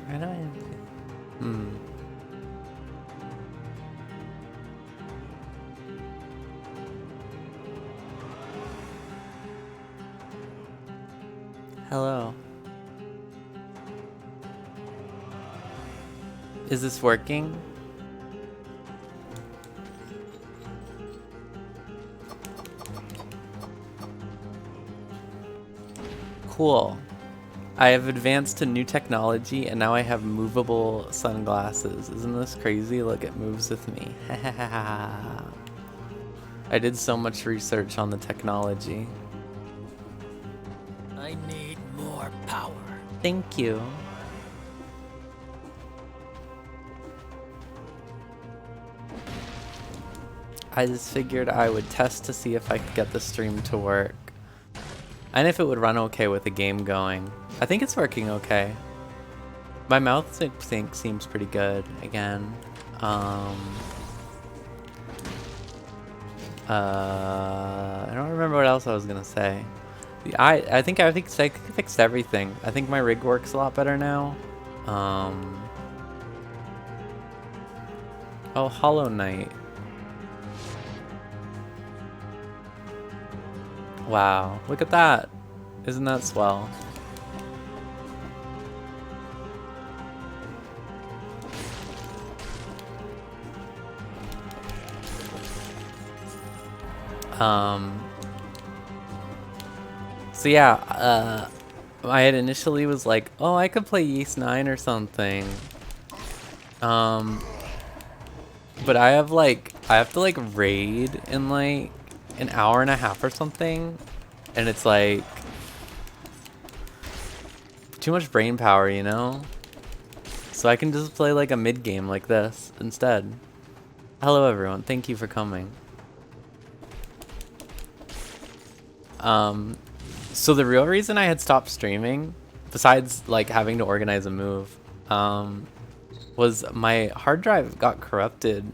I don't. Hmm. Hello. Is this working? Cool. I have advanced to new technology and now I have movable sunglasses. Isn't this crazy? Look, it moves with me. I did so much research on the technology. I need more power. Thank you. I just figured I would test to see if I could get the stream to work. And if it would run okay with the game going. I think it's working okay. My mouth sync seems pretty good again. I don't remember what else I was gonna say. I think I fixed everything. I think my rig works a lot better now. Oh, Hollow Knight. Wow, look at that. Isn't that swell? So yeah, I had initially was like, oh, I could play Yeast 9 or something. But I have to like raid in like an hour and a half or something. And it's like too much brain power, you know? So I can just play like a mid game like this instead. Hello everyone, thank you for coming. So the real reason I had stopped streaming, besides like having to organize a move, was my hard drive got corrupted.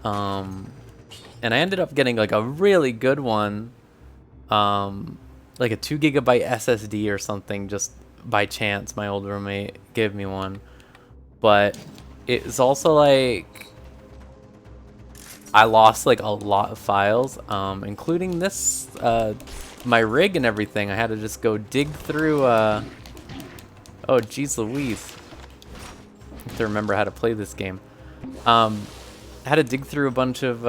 And I ended up getting like a really good one, like a 2 GB SSD or something, just by chance. My old roommate gave me one, but it's also like I lost like a lot of files, including this, my rig and everything. I had to just go dig through, oh geez Louise. I have to remember how to play this game. I had to dig through a bunch of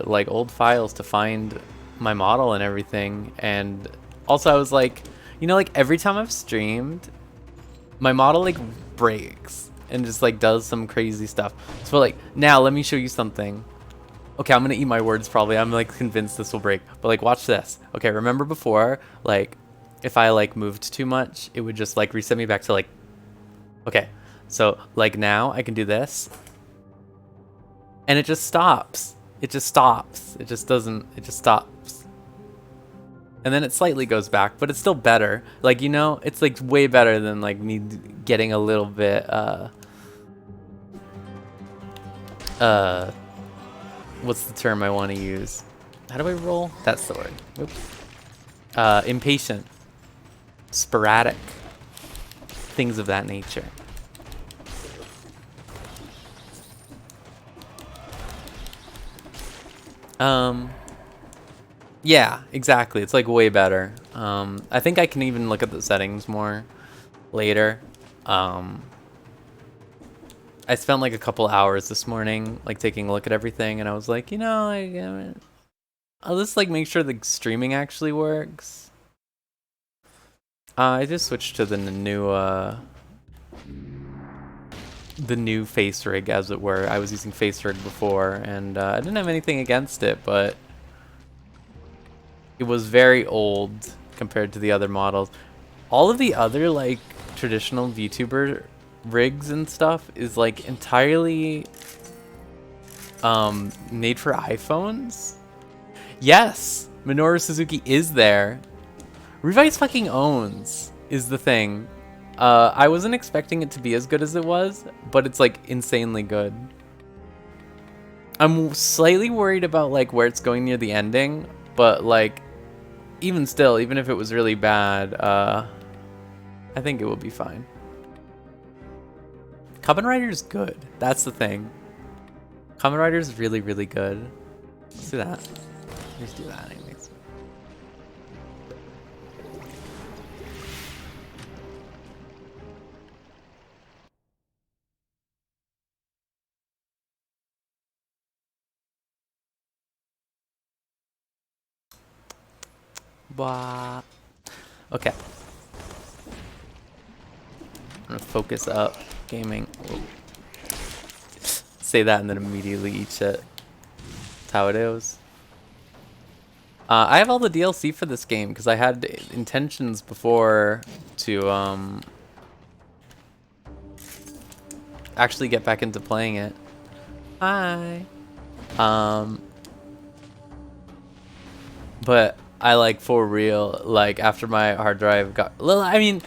like old files to find my model and everything. And also I was like, you know, like every time I've streamed, my model like breaks and just like does some crazy stuff. So like, now let me show you something. Okay, I'm gonna eat my words probably. I'm like convinced this will break. But like, watch this. Okay, remember before, like, if I like moved too much, it would just like reset me back to like, okay. So like now I can do this. And it just stops. It just stops. It just doesn't, it just stops. And then it slightly goes back, but it's still better. Like, you know, it's like way better than like me getting a little bit, what's the term I want to use? How do I roll? That's the word. Oops. Impatient. Sporadic. Things of that nature. Yeah, exactly. It's like way better. I think I can even look at the settings more later. I spent like a couple hours this morning, like taking a look at everything, and I was like, you know, like, I'll just like make sure the streaming actually works. I just switched to the new face rig, as it were. I was using face rig before, and I didn't have anything against it, but it was very old compared to the other models. All of the other like traditional VTuber rigs and stuff is like entirely made for iPhones. Yes, Minoru Suzuki is there. Revice fucking owns is the thing. I wasn't expecting it to be as good as it was, but it's like insanely good. I'm slightly worried about like where it's going near the ending, but like even still, even if it was really bad, I think it will be fine. Kamen Rider's good. That's the thing. Kamen Rider's really, really good. Let's do that. Let's do that anyways. Blah. Okay. I'm gonna focus up gaming. Whoa. Say that and then immediately eat shit. That's how it is. I have all the DLC for this game because I had intentions before to actually get back into playing it. Hi. But I like for real, like after my hard drive got, I mean,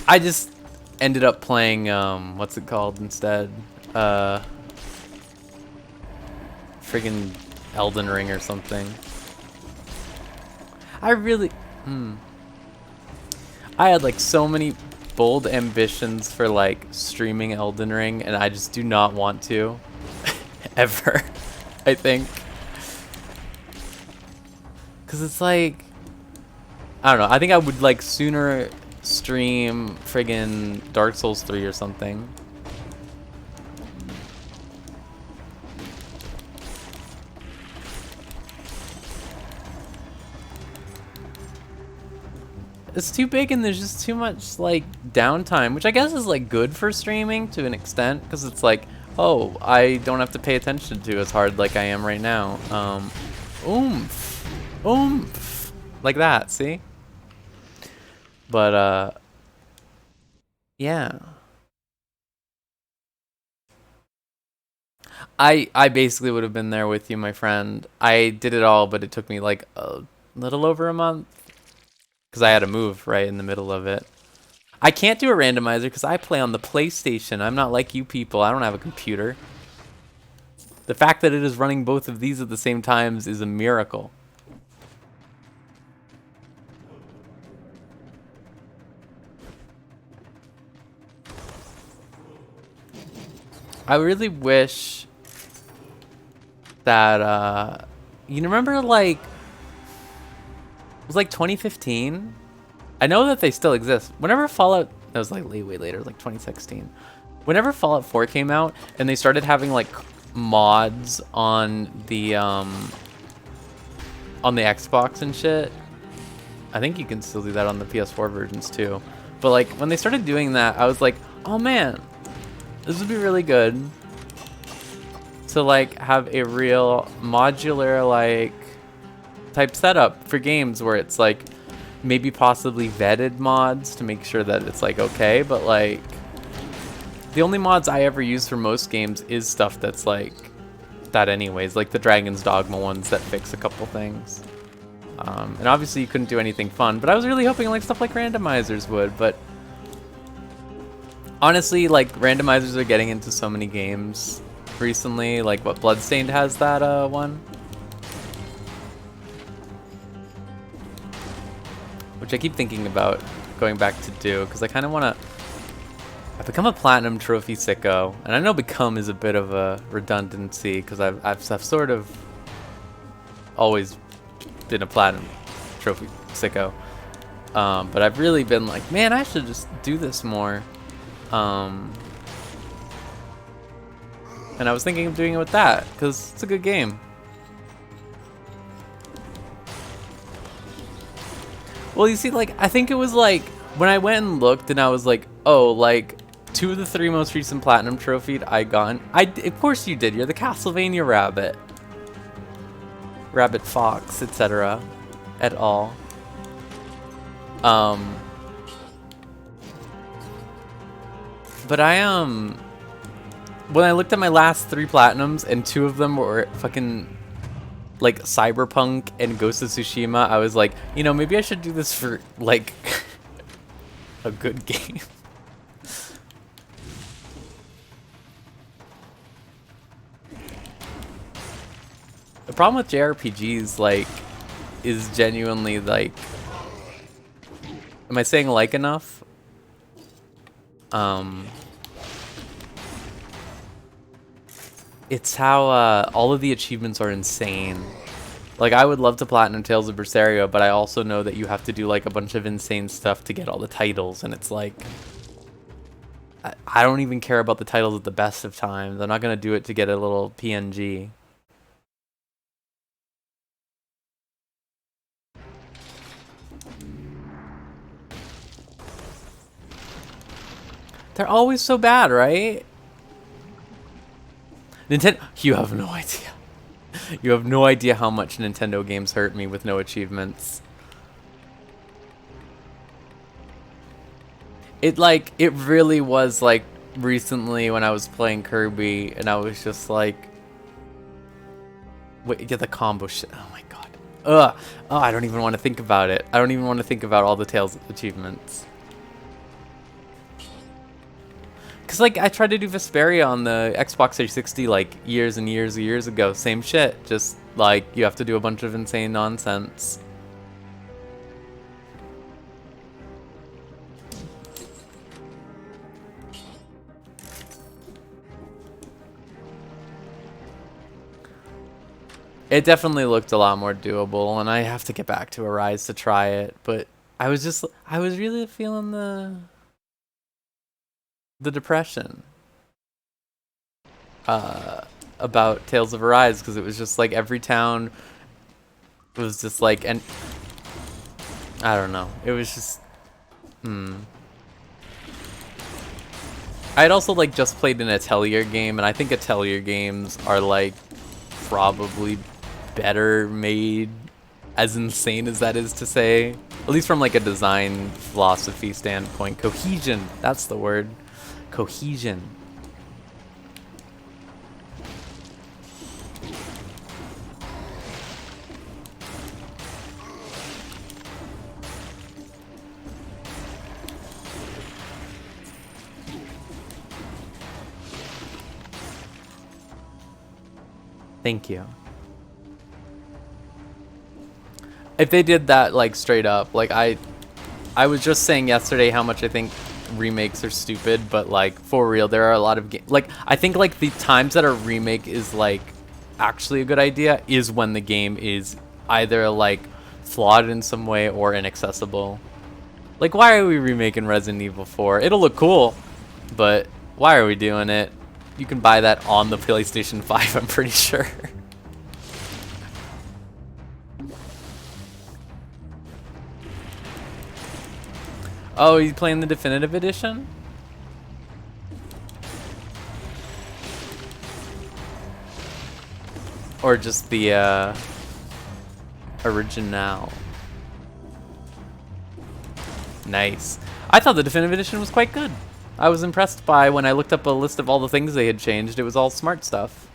I just ended up playing what's it called instead? Friggin' Elden Ring or something. I really, I had like so many bold ambitions for like streaming Elden Ring, and I just do not want to ever. I think, because it's like, I don't know. I think I would like sooner stream friggin' Dark Souls 3 or something. It's too big and there's just too much like downtime, which I guess is like good for streaming to an extent, because it's like, oh, I don't have to pay attention to as hard like I am right now. Oomph, oomph, like that. See? But yeah. I basically would have been there with you, my friend. I did it all, but it took me like a little over a month. Because I had to move right in the middle of it. I can't do a randomizer because I play on the PlayStation. I'm not like you people. I don't have a computer. The fact that it is running both of these at the same times is a miracle. I really wish that, you remember like, it was like 2015. I know that they still exist. Whenever Fallout, that was like way later, like 2016. Whenever Fallout 4 came out and they started having like mods on the Xbox and shit. I think you can still do that on the PS4 versions too. But like when they started doing that, I was like, oh man, this would be really good to like have a real modular like type setup for games where it's like maybe possibly vetted mods to make sure that it's like okay, but like the only mods I ever use for most games is stuff that's like that anyways, like the Dragon's Dogma ones that fix a couple things. And obviously you couldn't do anything fun, but I was really hoping like stuff like randomizers would, but honestly like randomizers are getting into so many games recently, like what Bloodstained has that one. Which I keep thinking about going back to do, because I kind of want to... I've become a Platinum Trophy sicko, and I know become is a bit of a redundancy, because I've sort of always been a Platinum Trophy sicko. But I've really been like, man, I should just do this more. And I was thinking of doing it with that, because it's a good game. Well, you see, like, I think it was like, when I went and looked and I was like, oh, like, 2 of the 3 most recent Platinum Trophied I got. Of course you did, you're the Castlevania Rabbit. Rabbit Fox, etc. et al. But when I looked at my last 3 Platinums and 2 of them were fucking like Cyberpunk and Ghost of Tsushima, I was like, you know, maybe I should do this for like a good game. The problem with JRPGs, like, is genuinely like, am I saying like enough? It's how all of the achievements are insane. Like, I would love to platinum Tales of Berseria, but I also know that you have to do like a bunch of insane stuff to get all the titles, and it's like, I don't even care about the titles at the best of times. I'm not gonna do it to get a little PNG. They're always so bad, right? Nintendo, you have no idea. You have no idea how much Nintendo games hurt me with no achievements. It really was like recently when I was playing Kirby and I was just like, wait, get the combo shit. Oh my god. Ugh. Oh, I don't even want to think about it. I don't even want to think about all the Tales achievements. Cause like I tried to do Vesperia on the Xbox 360 like years and years ago. Same shit. Just like you have to do a bunch of insane nonsense. It definitely looked a lot more doable, and I have to get back to Arise to try it. But I was really feeling the depression about Tales of Arise, because it was just like every town was just like, and I don't know, it was just I'd also like just played an Atelier game, and I think Atelier games are like probably better made, as insane as that is to say, at least from like a design philosophy standpoint. Cohesion, that's the word. Cohesion. Thank you. If they did that like straight up, like I was just saying yesterday how much I think remakes are stupid, but like for real, there are a lot of like I think like the times that a remake is like actually a good idea is when the game is either like flawed in some way or inaccessible. Like, why are we remaking Resident Evil 4? It'll look cool, but why are we doing it? You can buy that on the PlayStation 5, I'm pretty sure. Oh, you playing the definitive edition? Or just the original? Nice. I thought the definitive edition was quite good. I was impressed by when I looked up a list of all the things they had changed. It was all smart stuff.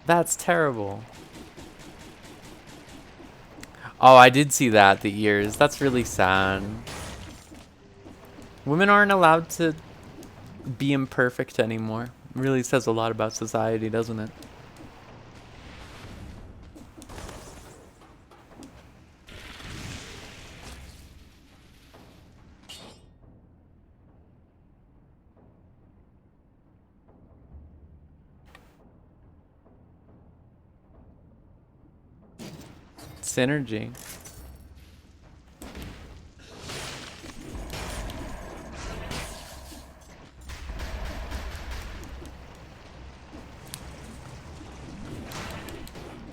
That's terrible. Oh, I did see that, the ears. That's really sad. Women aren't allowed to be imperfect anymore. It really says a lot about society, doesn't it? Synergy.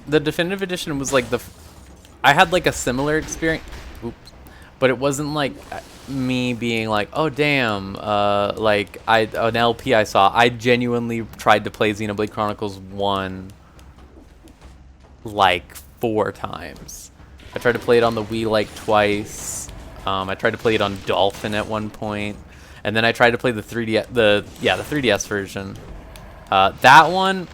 The definitive edition was like I had like a similar experience. Oops. But it wasn't like me being like, oh damn, like an LP I saw. I genuinely tried to play Xenoblade Chronicles 1 like 4 times. I tried to play it on the Wii like twice. I tried to play it on Dolphin at one point, and then I tried to play the 3DS version. That one,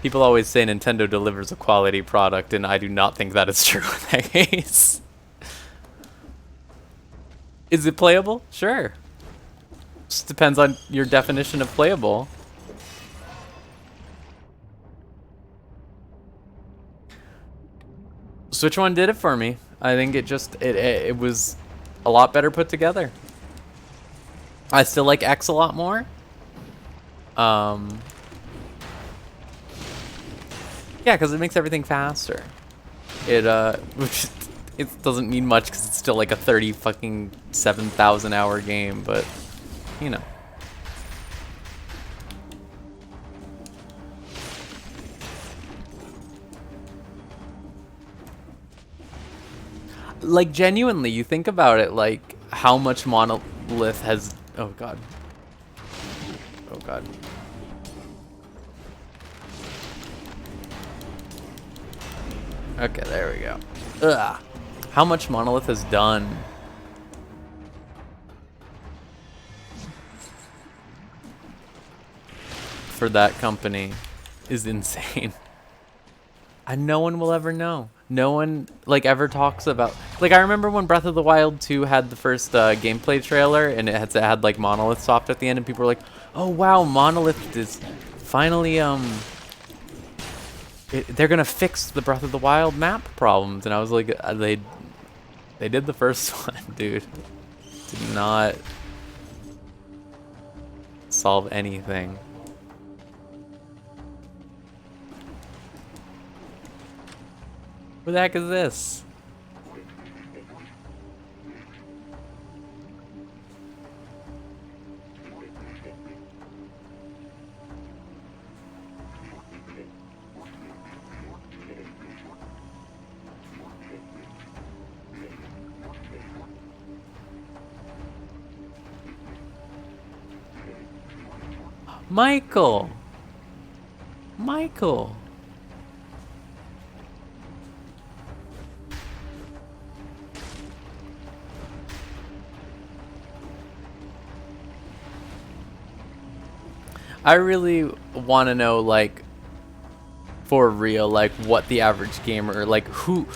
people always say Nintendo delivers a quality product, and I do not think that is true in that case. Is it playable? Sure. Just depends on your definition of playable. Switch one did it for me. I think it was a lot better put together. I still like X a lot more. Yeah, because it makes everything faster. Which it doesn't mean much because it's still like a 7,000 hour game, but you know. Like genuinely, you think about it, like how much Monolith has. Oh god. Oh god. Okay, there we go. Ugh. How much Monolith has done. For that company is insane. And no one will ever know. No one like ever talks about, like, I remember when Breath of the Wild 2 had the first gameplay trailer and it had like Monolith soft at the end, and people were like, oh wow, Monolith is finally they're gonna fix the Breath of the Wild map problems. And I was like, they did the first one, dude. Did not solve anything. Who the heck is this? Michael! Michael! I really want to know, like, for real, like, what the average gamer, like, who...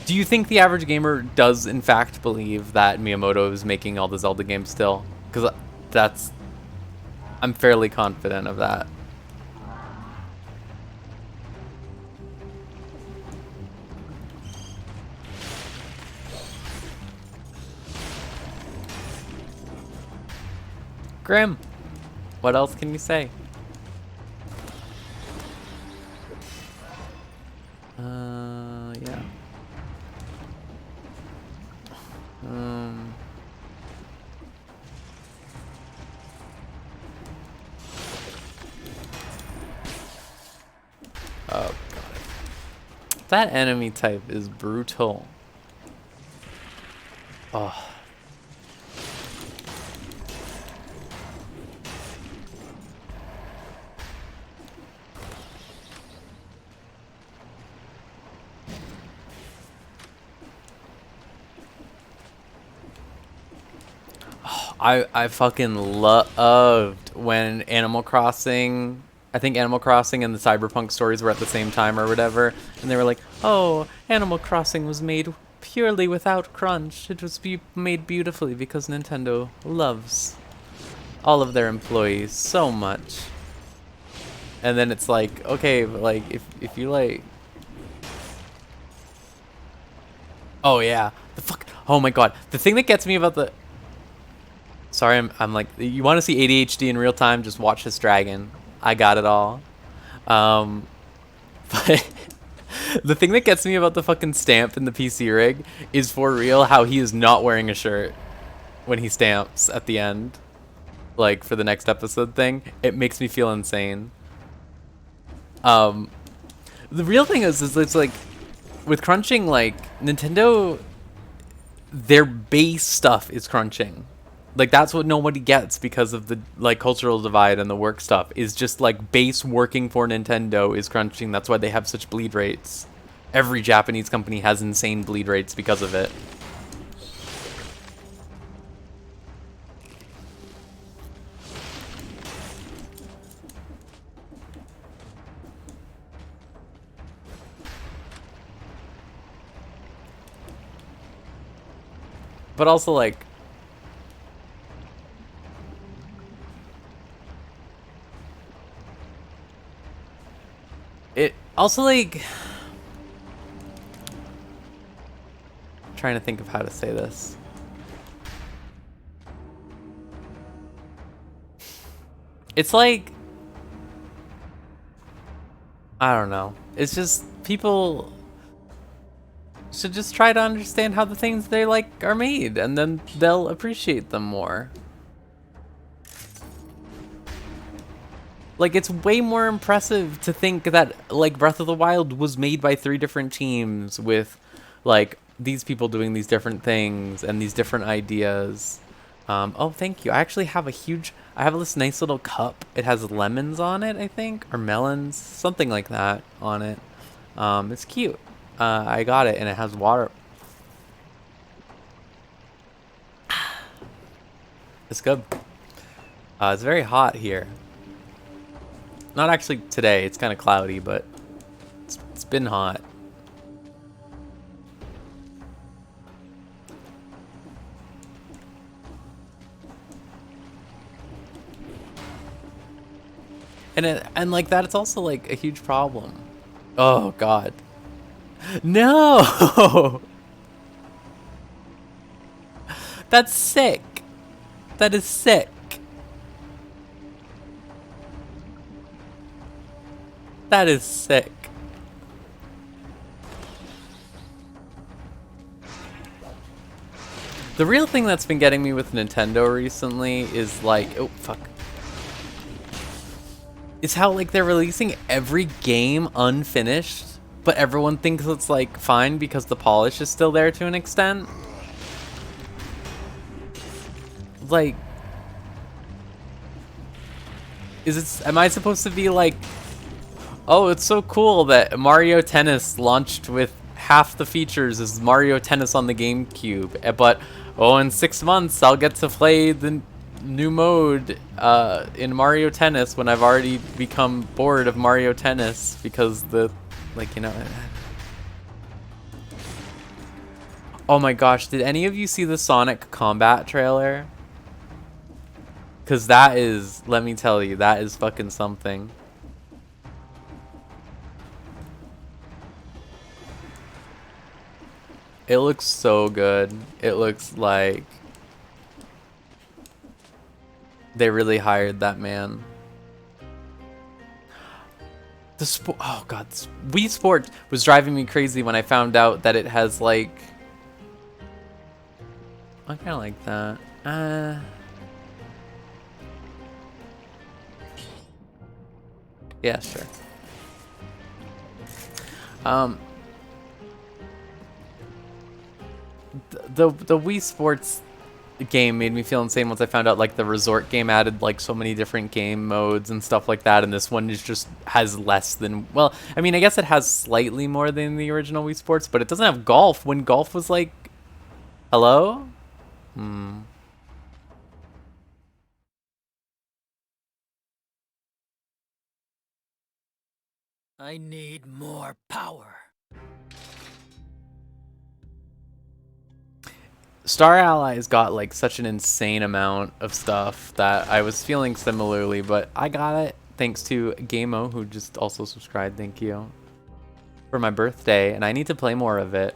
Do you think the average gamer does, in fact, believe that Miyamoto is making all the Zelda games still? Because that's... I'm fairly confident of that. Grim! What else can you say? Yeah. Oh, God. That enemy type is brutal. Oh. I fucking loved when Animal Crossing, I think Animal Crossing and the Cyberpunk stories were at the same time or whatever, and they were like, oh, Animal Crossing was made purely without crunch. It was made beautifully because Nintendo loves all of their employees so much. And then it's like, okay, but like if you like, oh yeah, the fuck, oh my god, the thing that gets me about the, sorry, I'm like, you want to see ADHD in real time? Just watch this dragon. I got it all. But the thing that gets me about the fucking stamp in the PC rig is for real how he is not wearing a shirt when he stamps at the end. Like, for the next episode thing. It makes me feel insane. The real thing is it's like, with crunching, like, Nintendo, their base stuff is crunching. Like, that's what nobody gets because of the, like, cultural divide and the work stuff, is just, like, base working for Nintendo is crunching. That's why they have such bleed rates. Every Japanese company has insane bleed rates because of it. But also, like, it also, like, trying to think of how to say this. It's like, I don't know. It's just people should just try to understand how the things they like are made, and then they'll appreciate them more. Like, it's way more impressive to think that, like, Breath of the Wild was made by 3 different teams with, like, these people doing these different things and these different ideas. Oh, thank you. I actually have I have this nice little cup. It has lemons on it, I think, or melons, something like that on it. It's cute. I got it, and it has water. It's good. It's very hot here. Not actually today, it's kind of cloudy, but it's been hot. And like that, it's also like a huge problem. Oh God. No! That's sick. That is sick. That is sick. The real thing that's been getting me with Nintendo recently is like, oh fuck, is how like they're releasing every game unfinished, but everyone thinks it's like fine because the polish is still there to an extent. Like, am I supposed to be like, oh, it's so cool that Mario Tennis launched with half the features as Mario Tennis on the GameCube, but oh, in 6 months I'll get to play the new mode in Mario Tennis when I've already become bored of Mario Tennis because like, you know. Oh my gosh, did any of you see the Sonic Combat trailer? Because that is, let me tell you, that is fucking something. It looks so good. It looks like they really hired that man. Oh god, Wii Sports was driving me crazy when I found out that it has like, I kind of like that. Yeah, sure. The Wii Sports game made me feel insane once I found out like the resort game added like so many different game modes and stuff like that, and this one just has less than, well, I mean, I guess it has slightly more than the original Wii Sports, but it doesn't have golf when golf was like, hello? I need more power. Star Allies got like such an insane amount of stuff that I was feeling similarly, but I got it thanks to Gameo, who just also subscribed, thank you, for my birthday, and I need to play more of it.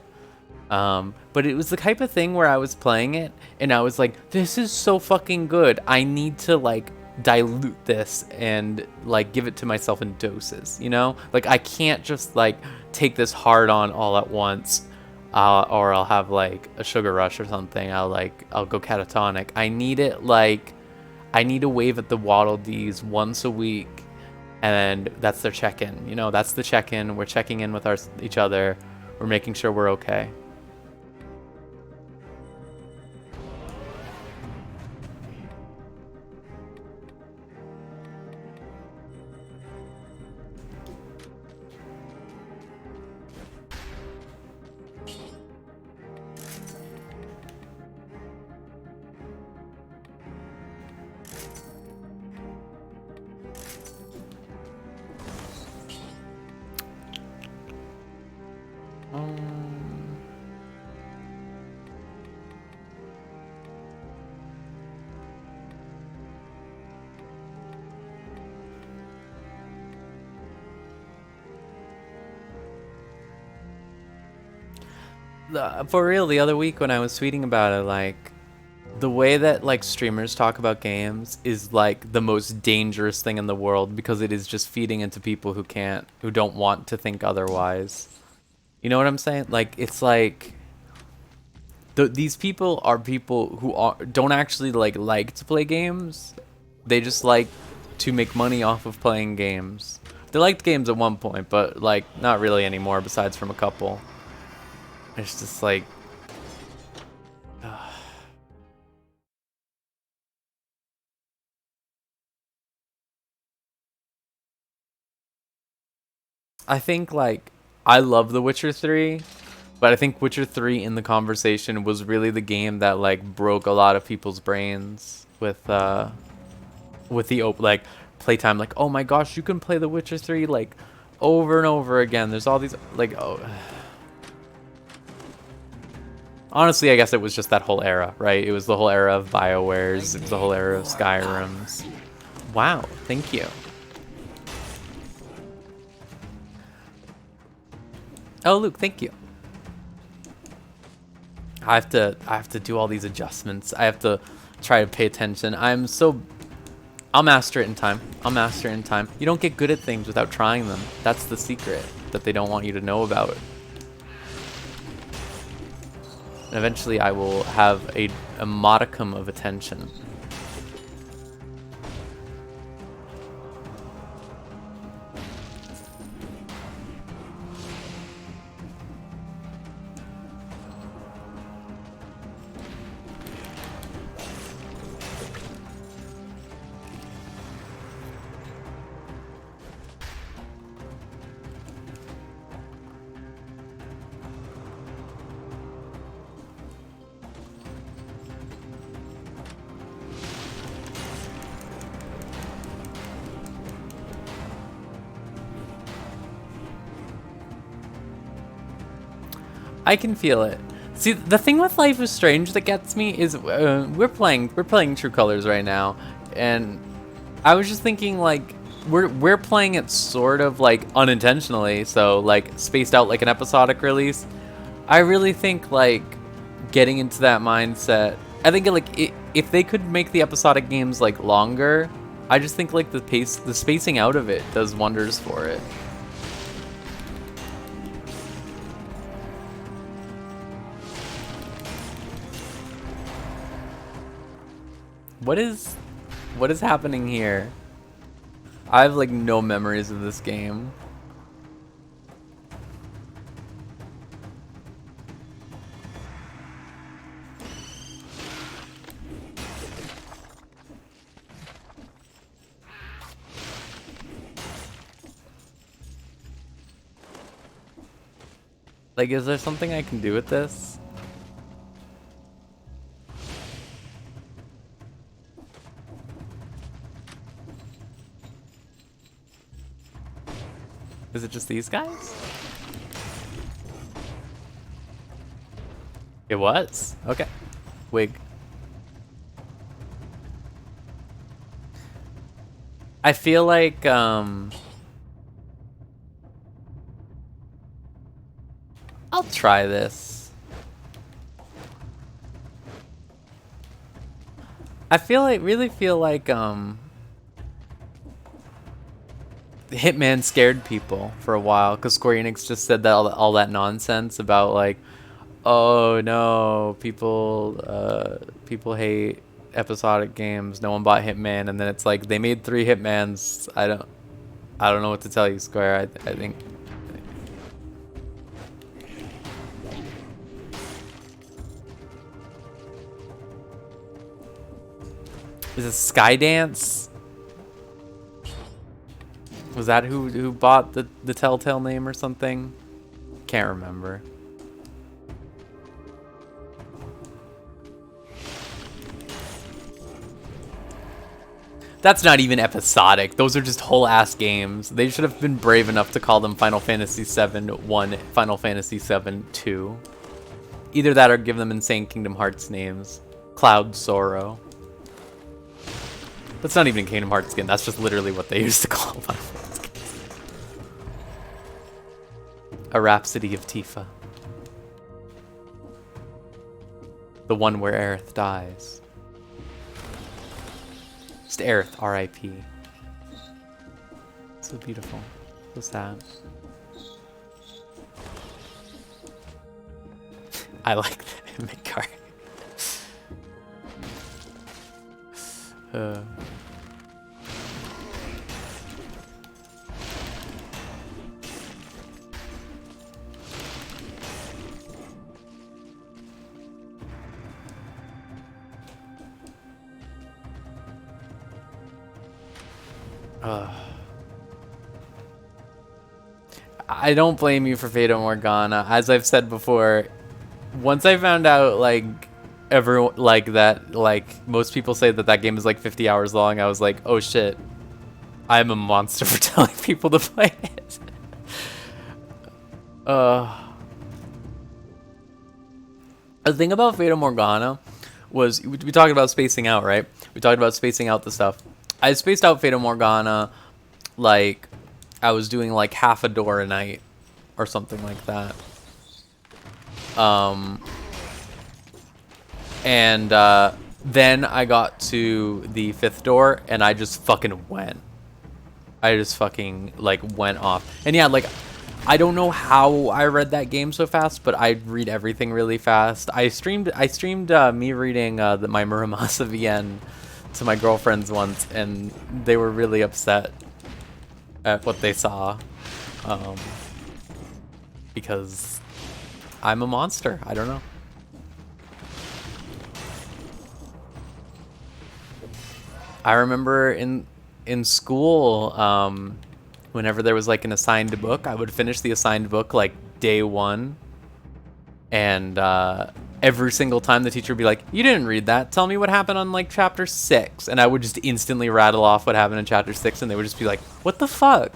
But it was the type of thing where I was playing it and I was like, this is so fucking good. I need to like dilute this and like give it to myself in doses, you know? Like I can't just like take this hard on all at once, or I'll have like a sugar rush or something. I'll go catatonic. I need it like, I need to wave at the Waddle Dees once a week, and that's their check-in. You know, that's the check-in. We're checking in with each other. We're making sure we're okay. For real, the other week when I was tweeting about it, like, the way that like streamers talk about games is like the most dangerous thing in the world because it is just feeding into people who don't want to think otherwise. You know what I'm saying? Like, it's like these people are people who don't actually like to play games. They just like to make money off of playing games. They liked games at one point, but like not really anymore besides from a couple. It's just like I think like I love The Witcher 3, but I think Witcher 3 in the conversation was really the game that like broke a lot of people's brains with the like playtime. Like, oh my gosh, you can play The Witcher 3 like over and over again. There's all these like honestly, I guess it was just that whole era, right? It was the whole era of BioWare's, it was the whole era of Skyrim's. Wow, thank you. Oh, Luke, thank you. I have to do all these adjustments. I have to try to pay attention. I'll master it in time. I'll master it in time. You don't get good at things without trying them. That's the secret that they don't want you to know about. And eventually I will have a modicum of attention. I can feel it. See, the thing with Life is Strange that gets me is we're playing True Colors right now, and I was just thinking like we're playing it sort of like unintentionally, so like spaced out like an episodic release. I really think like getting into that mindset. I think like if they could make the episodic games like longer, I just think like the spacing out of it does wonders for it. What is happening here? I have like no memories of this game. Like, is there something I can do with this? Is it just these guys? It was? Okay. Wig. I feel like, I'll try this. Really feel like, Hitman scared people for a while because Square Enix just said that all that nonsense about like, oh no, people hate episodic games. No one bought Hitman, and then it's like they made 3 Hitmans. I don't know what to tell you, Square. I think. Is it Skydance? Was that who bought the Telltale name or something? Can't remember. That's not even episodic. Those are just whole ass games. They should have been brave enough to call them Final Fantasy VII 1, Final Fantasy VII 2. Either that or give them Insane Kingdom Hearts names. Cloud Sorrow. That's not even a Kingdom Hearts skin. That's just literally what they used to call them. A Rhapsody of Tifa. The one where Aerith dies. Just Aerith, R.I.P. So beautiful. So sad. I like the Midgar. I don't blame you for Fata Morgana. As I've said before, once I found out like everyone like that, like most people say that that game is like 50 hours long, I was like, oh shit, I'm a monster for telling people to play it. The thing about Fata Morgana was we talked about spacing out, right? We talked about spacing out the stuff. I spaced out Fata Morgana like I was doing like half a door a night or something like that. And then I got to the 5th door and I just fucking went. I just fucking like went off. And yeah, like I don't know how I read that game so fast, but I read everything really fast. I streamed me reading my Muramasa VN to my girlfriends once, and they were really upset at what they saw, because I'm a monster. I don't know. I remember in school, whenever there was like an assigned book, I would finish the assigned book like day 1, and every single time the teacher would be like, you didn't read that, tell me what happened on like chapter 6, and I would just instantly rattle off what happened in chapter 6, and they would just be like, what the fuck?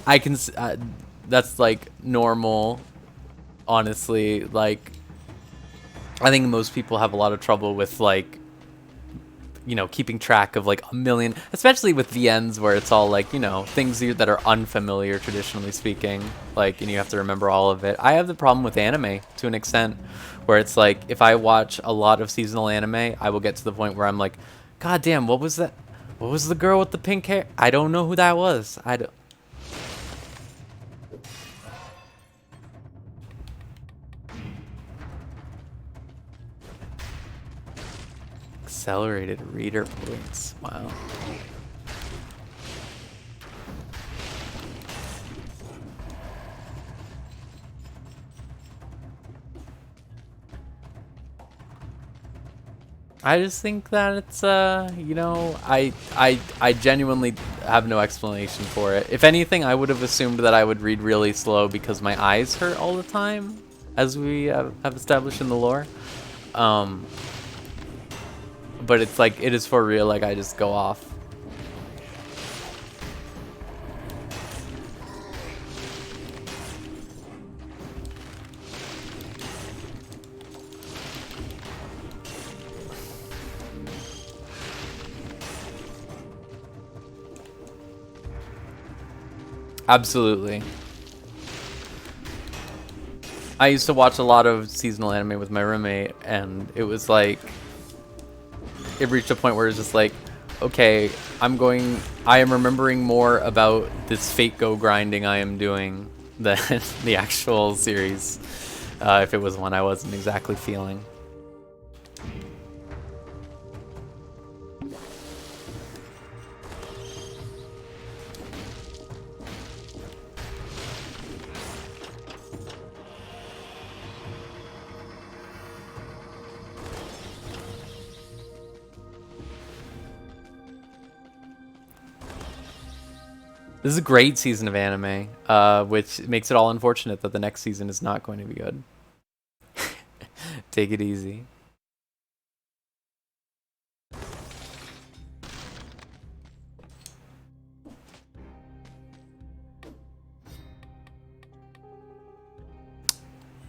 I can that's like normal, honestly. Like I think most people have a lot of trouble with like, you know, keeping track of like a million, especially with VNs where it's all like, you know, things that are unfamiliar traditionally speaking, like, and you have to remember all of it. I have the problem with anime to an extent where it's like if I watch a lot of seasonal anime, I will get to the point where I'm like, god damn, what was that? What was the girl with the pink hair? I don't know who that was. I don't. Accelerated reader points. Wow. I just think that it's you know, I genuinely have no explanation for it. If anything, I would have assumed that I would read really slow because my eyes hurt all the time, as we have established in the lore. But it's like, it is for real, like I just go off. Absolutely. I used to watch a lot of seasonal anime with my roommate, and it was like, it reached a point where it's just like, okay, I am remembering more about this Fate Go grinding I am doing than the actual series, if it was one I wasn't exactly feeling. This is a great season of anime, which makes it all unfortunate that the next season is not going to be good. Take it easy.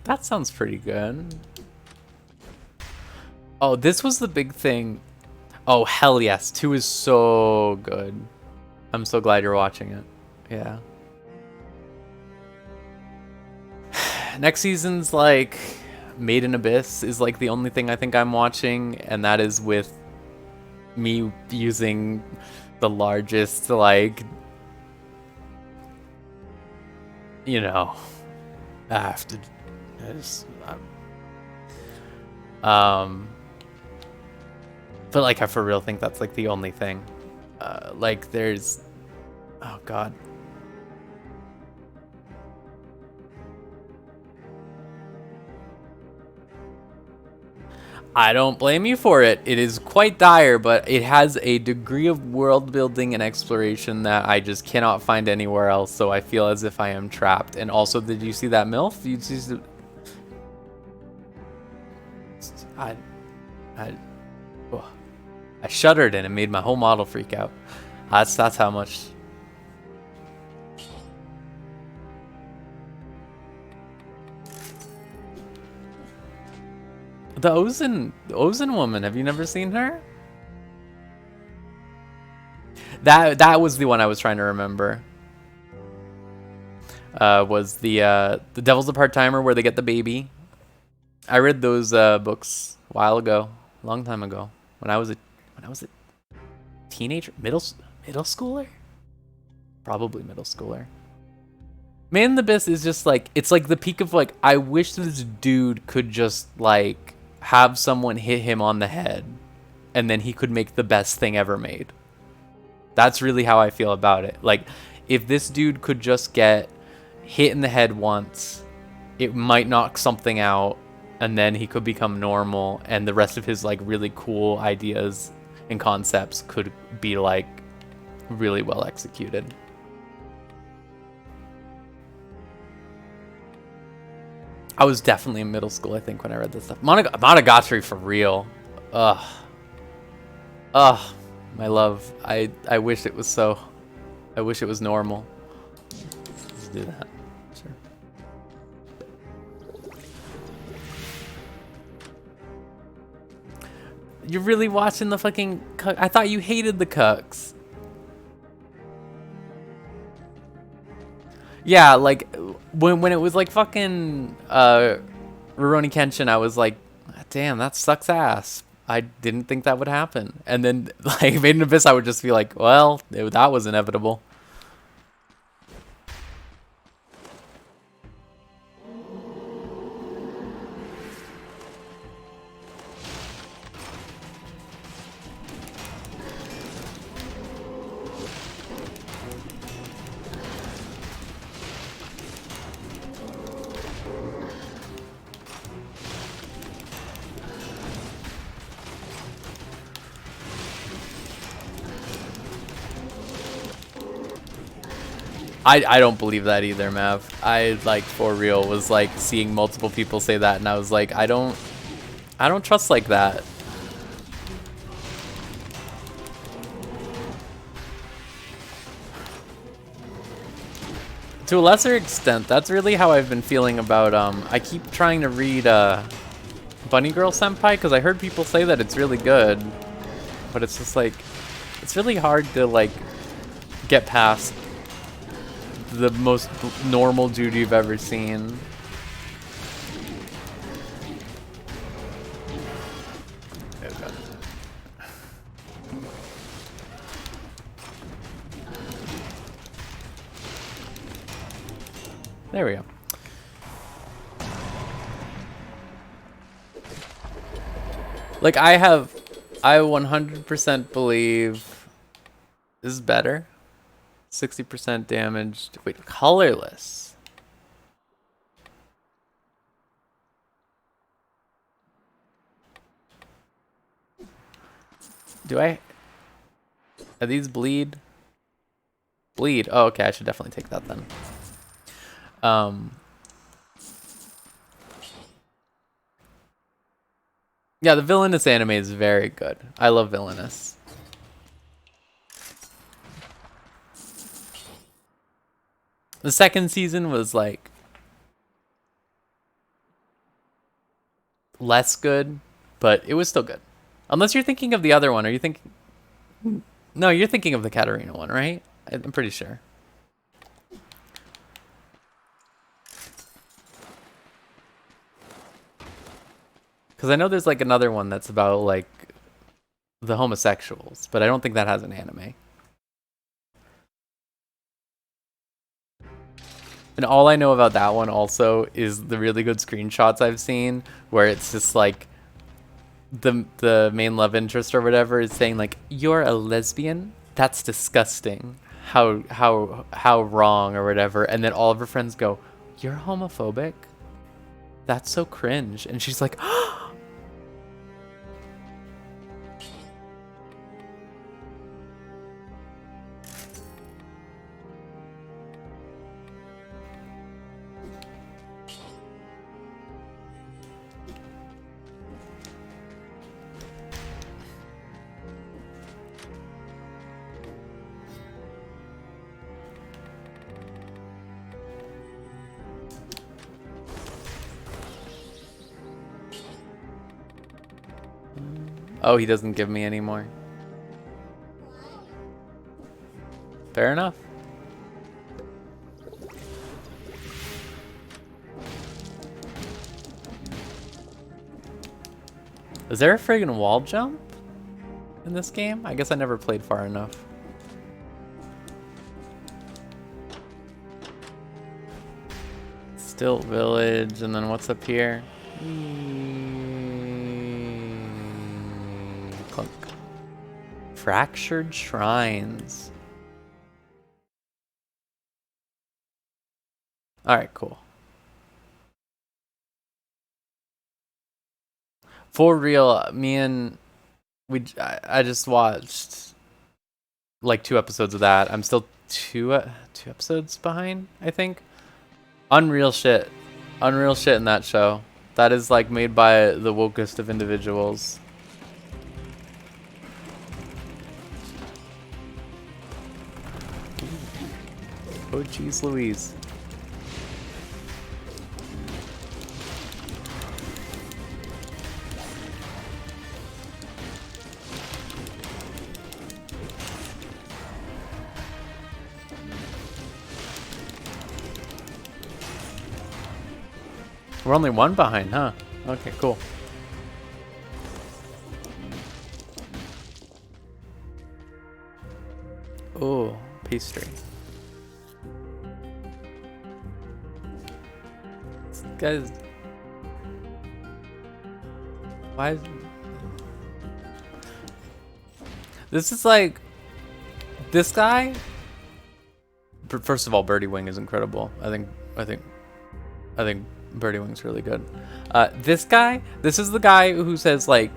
That sounds pretty good. Oh, this was the big thing. Oh, hell yes. 2 is so good. I'm so glad you're watching it. Yeah. next season's like Made in Abyss is like the only thing I think I'm watching, and that is with me using the largest, like, you know, I have to but like I for real think that's like the only thing. Like there's, oh god. I don't blame you for it. It is quite dire, but it has a degree of world building and exploration that I just cannot find anywhere else, so I feel as if I am trapped. And also, did you see that MILF? You see I shuddered and it made my whole model freak out. That's how much. The Ozen woman, have you never seen her? That was the one I was trying to remember. Was the Devil's a Part-Timer where they get the baby. I read those books a while ago, a long time ago, when I was a teenager, middle schooler, probably middle schooler. Man in the Abyss is just like, it's like the peak of like, I wish this dude could just like have someone hit him on the head and then he could make the best thing ever made. That's really how I feel about it. Like, if this dude could just get hit in the head once, it might knock something out, and then he could become normal, and the rest of his like really cool ideas and concepts could be like really well executed. I was definitely in middle school, I think, when I read this stuff. Monogatari for real. Ugh, my love. I wish it was so. I wish it was normal. Let's do that. Sure. You're really watching the fucking cuck? I thought you hated the cucks. Yeah, like when it was like fucking Rurouni Kenshin, I was like, damn, that sucks ass. I didn't think that would happen. And then like Made in Abyss, I would just be like, well, that was inevitable. I don't believe that either, Mav. I like for real was like seeing multiple people say that, and I was like, I don't trust like that. To a lesser extent, that's really how I've been feeling about I keep trying to read Bunny Girl Senpai because I heard people say that it's really good, but it's just like it's really hard to like get past the most normal dude you've ever seen. There we go. Like I 100% believe this is better. 60% damaged. Wait, colorless. Are these bleed? Bleed. Oh, okay, I should definitely take that then. Yeah, the Villainous anime is very good. I love Villainous. The second season was like less good, but it was still good. Unless you're thinking of the other one. Are you thinking? No, you're thinking of the Katarina one, right? I'm pretty sure. Because I know there's like another one that's about like the homosexuals, but I don't think that has an anime. And all I know about that one also is the really good screenshots I've seen where it's just like the main love interest or whatever is saying like, "You're a lesbian? That's disgusting. How wrong," or whatever. And then all of her friends go, "You're homophobic? That's so cringe." And she's like, "Oh, he doesn't give me anymore." Fair enough. Is there a friggin' wall jump in this game? I guess I never played far enough. Still village, and then what's up here? Clunk. Fractured shrines. Alright, cool. For real, I just watched like 2 episodes of that. I'm still two episodes behind, I think. Unreal shit in that show. That is like made by the wokest of individuals. Oh jeez Louise. We're only 1 behind, huh? Okay, cool. Oh, pastry. This guy's... Why is... This is like... This guy... First of all, Birdie Wing is incredible. I think Birdie Wing's really good. This guy, this is the guy who says like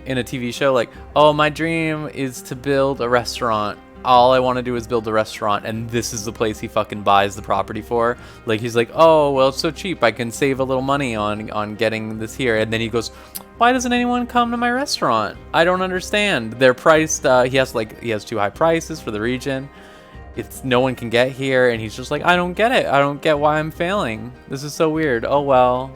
in a TV show like, "Oh, my dream is to build a restaurant. All I want to do is build a restaurant," and this is the place he fucking buys the property for. Like he's like, "Oh, well, it's so cheap. I can save a little money on getting this here." And then he goes, "Why doesn't anyone come to my restaurant? I don't understand. They're priced. He has too high prices for the region. No one can get here," and he's just like, "I don't get it. I don't get why I'm failing. This is so weird. Oh well."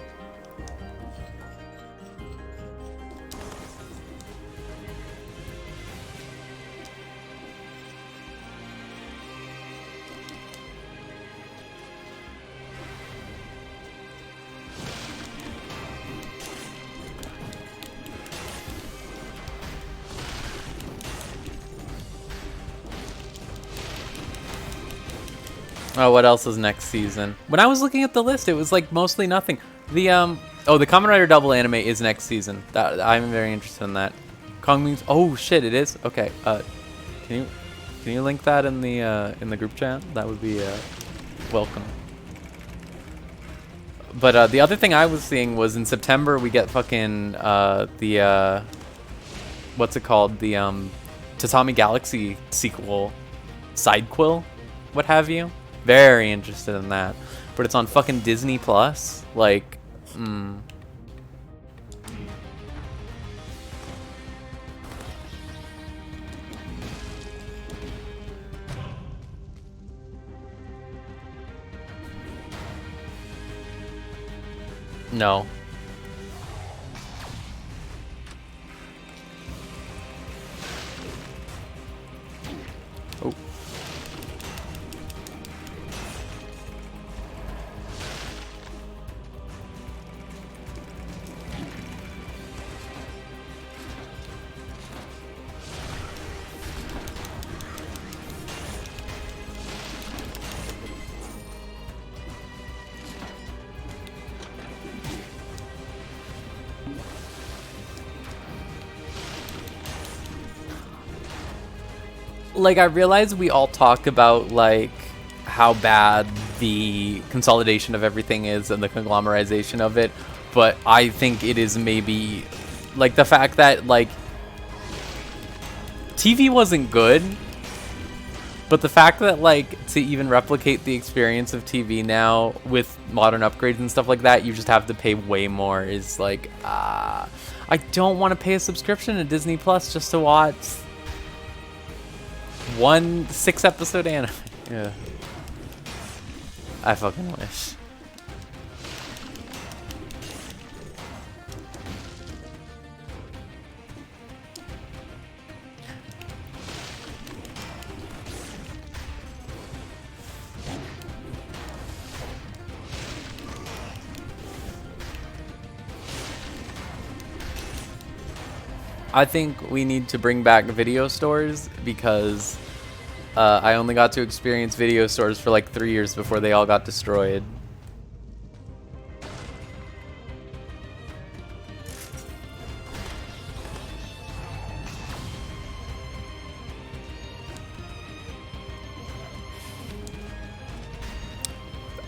Oh, what else is next season? When I was looking at the list, it was like mostly nothing. The the Kamen Rider Double anime is next season. That I'm very interested in that. Kong means, oh shit, it is. Okay. Can you link that in the group chat? That would be welcome. But the other thing I was seeing was in September we get fucking the what's it called? The Tatami Galaxy sequel, Sidequill, what have you. Very interested in that, but it's on fucking Disney Plus. Like, no. Oh. like, I realize we all talk about, like, how bad the consolidation of everything is and the conglomerization of it, but I think it is maybe, like, the fact that, like, TV wasn't good, but the fact that, like, to even replicate the experience of TV now with modern upgrades and stuff like that, you just have to pay way more is, like, I don't want to pay a subscription to Disney Plus just to watch one 6-episode anime. Yeah. I fucking wish. I think we need to bring back video stores because I only got to experience video stores for like 3 years before they all got destroyed.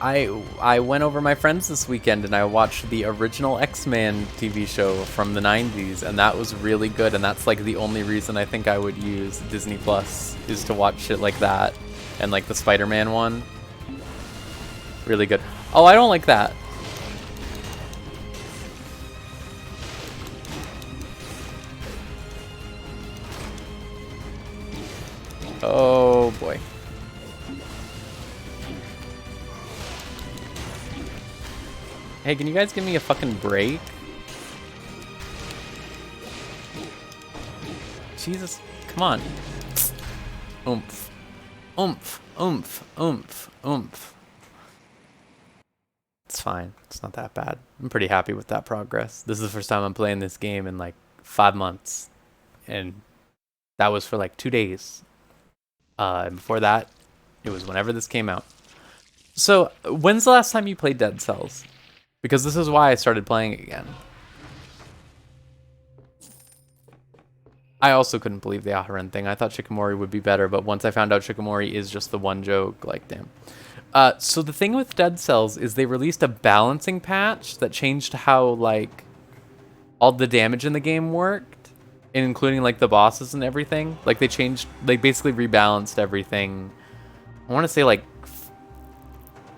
I went over my friends this weekend and I watched the original X-Men TV show from the 90s, and that was really good, and that's like the only reason I think I would use Disney Plus is to watch shit like that and like the Spider-Man one. Really good. Oh, I don't like that. Oh boy. Hey, can you guys give me a fucking break? Jesus, come on. Oomph. Oomph. Oomph. Oomph. Oomph. It's fine. It's not that bad. I'm pretty happy with that progress. This is the first time I'm playing this game in like 5 months. And that was for like 2 days. And before that, it was whenever this came out. So, when's the last time you played Dead Cells? Because this is why I started playing it again. I also couldn't believe the Aharon thing. I thought Shikamori would be better, but once I found out Shikamori is just the one joke, like, damn. So the thing with Dead Cells is they released a balancing patch that changed how, like, all the damage in the game worked, including, like, the bosses and everything. Like, they basically rebalanced everything. I want to say, like,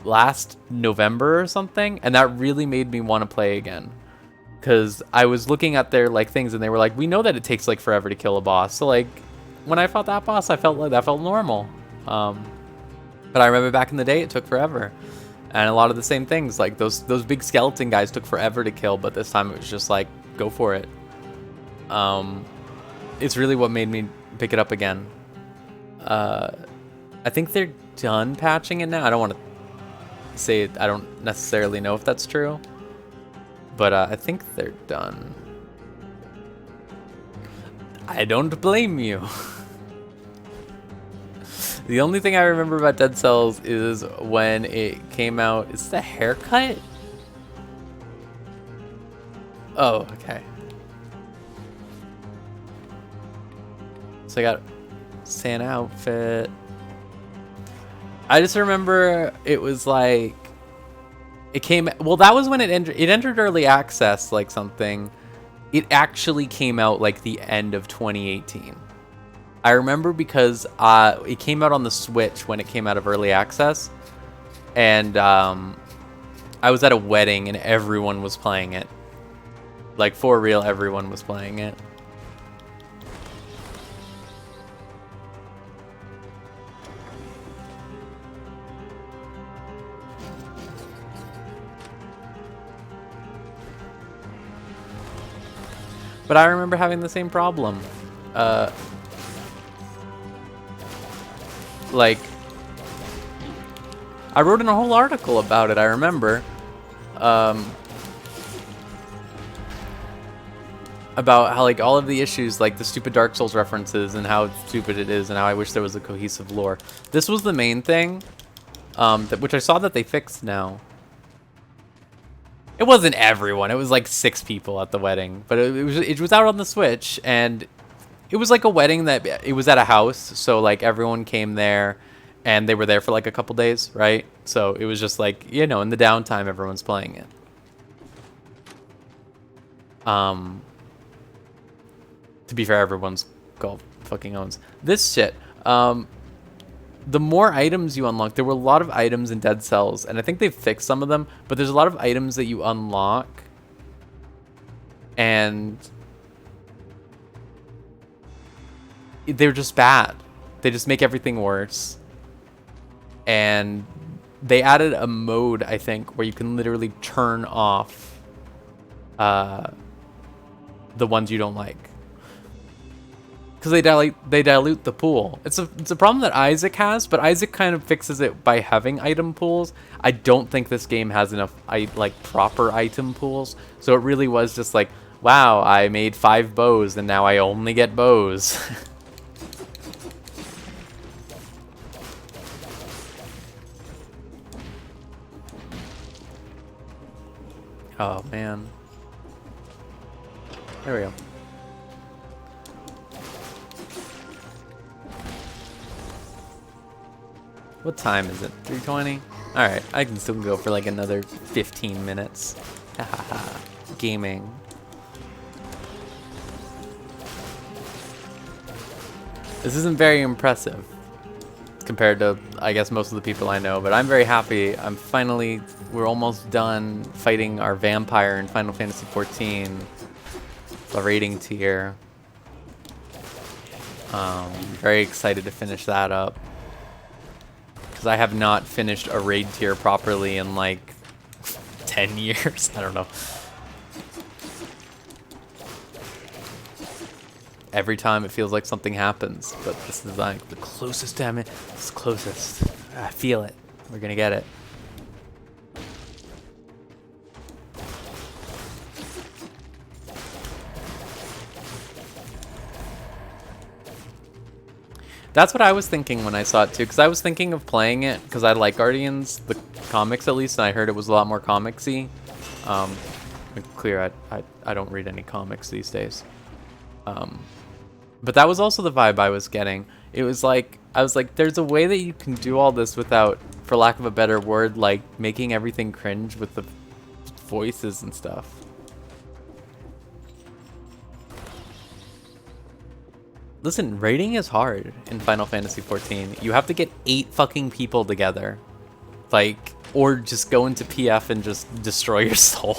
last November or something, and that really made me want to play again, because I was looking at their like things and they were like, we know that it takes like forever to kill a boss, so like when I fought that boss I felt like that felt normal, but I remember back in the day it took forever, and a lot of the same things, like those big skeleton guys took forever to kill, but this time it was just like go for it. It's really what made me pick it up again. I think they're done patching it now. I don't want to say I don't necessarily know if that's true, but I think they're done. I don't blame you. The only thing I remember about Dead Cells is when it came out. Is the haircut? Oh, okay. So I got Santa outfit. I just remember it was like it came. Well, that was when it entered early access, like something. It actually came out like the end of 2018. I remember because it came out on the Switch when it came out of early access, and I was at a wedding and everyone was playing it. Like for real, everyone was playing it. But I remember having the same problem. Like, I wrote in a whole article about it, I remember. About how, like, all of the issues, like the stupid Dark Souls references and how stupid it is and how I wish there was a cohesive lore. This was the main thing, which I saw that they fixed now. It wasn't everyone. It was like 6 people at the wedding, but it was out on the Switch, and it was like a wedding that it was at a house, so like everyone came there and they were there for like a couple days, right? So it was just like, you know, in the downtime everyone's playing it. To be fair, everyone's golf fucking owns this shit. The more items you unlock, there were a lot of items in Dead Cells, and I think they've fixed some of them, but there's a lot of items that you unlock and they're just bad. They just make everything worse. And they added a mode, I think, where you can literally turn off the ones you don't like. Because they dilute the pool. It's a problem that Isaac has, but Isaac kind of fixes it by having item pools. I don't think this game has enough proper item pools. So it really was just like, wow, I made 5 bows and now I only get bows. Oh man. There we go. What time is it? 3:20? Alright, I can still go for like another 15 minutes. Hahaha. Gaming. This isn't very impressive compared to, I guess, most of the people I know, but I'm very happy. We're almost done fighting our vampire in Final Fantasy XIV, the rating tier. Very excited to finish that up. Because I have not finished a raid tier properly in like 10 years. I don't know. Every time it feels like something happens, but this is like the closest, damn it. It's closest. I feel it. We're gonna get it. That's what I was thinking when I saw it too, because I was thinking of playing it because I like Guardians, the comics at least, and I heard it was a lot more comicsy. Clear, I don't read any comics these days. But that was also the vibe I was getting. It was like, I was like, there's a way that you can do all this without, for lack of a better word, like making everything cringe with the voices and stuff. Listen, raiding is hard in Final Fantasy XIV. You have to get 8 fucking people together. Like, or just go into PF and just destroy your soul.